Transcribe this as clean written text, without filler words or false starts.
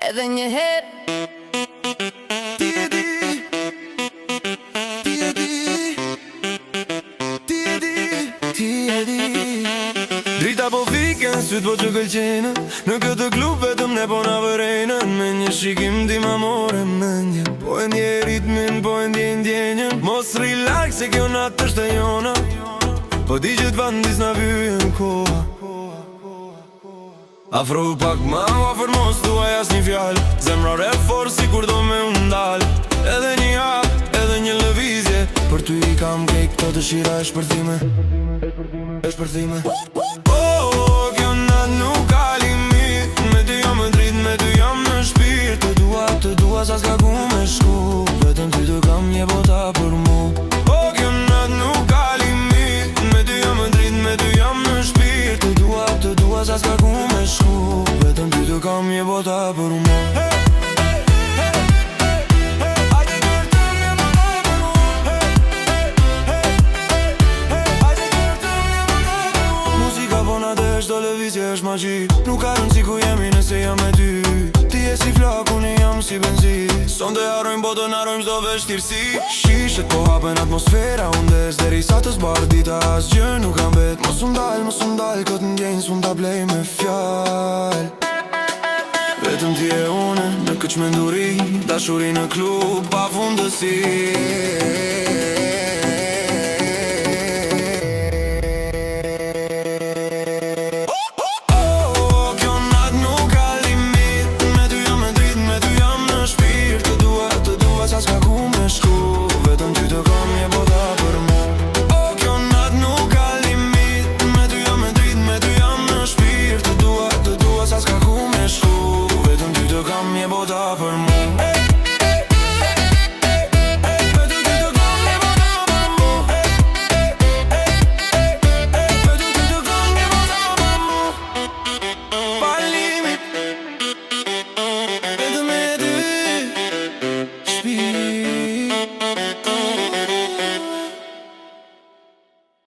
edhe një herë. Ti e di, ti e di, ti e di, ti e di. Drita po fiken, syt po që këllqenë. Në këtë klub vetëm ne po na vërejnën. Me një shikim ti ma more mendjen. Po e ndje ritmin, po e ndje ndjenjen. Mos relax se kjo natë është e jona. Po di që t'vandis na vyjen koha. Afro pak ma u afer mos tuaj as një fjall. Zemra re for si kur do me undal. Edhe një hap, edhe një lëvizje. Për ty I kam kej këto dëshira e shpërthime. E shpërthime. Kjo nat nuk ka limit. Me ty jam më drit, me ty jam në shpirt. Të dua sa s'ka ku me shku. Vetëm ty të kam një bota për mu. Kjo nat nuk ka limit. Me ty jam më drit, me ty jam në shpirt. Të dua sa s'ka ku me shku. Vetëm ty të kam një bota për mu. Është magji, nuk ka rëndësi ku jemi nëse jam me ty. Ti e si flak, unë jam si benzi. Sonde harrojmë botën, harrojmë çdo vështirësi. Shishet po hapen atmosfera, unë des deri sa të zbar dita asgjë nuk kam bet. Mos u ndal, këtë ndjenjë s'un ta blej me fjall. Vetëm ti e une, në këtë çmenduri, dashuri në klub pa fundësi. Bota për mu.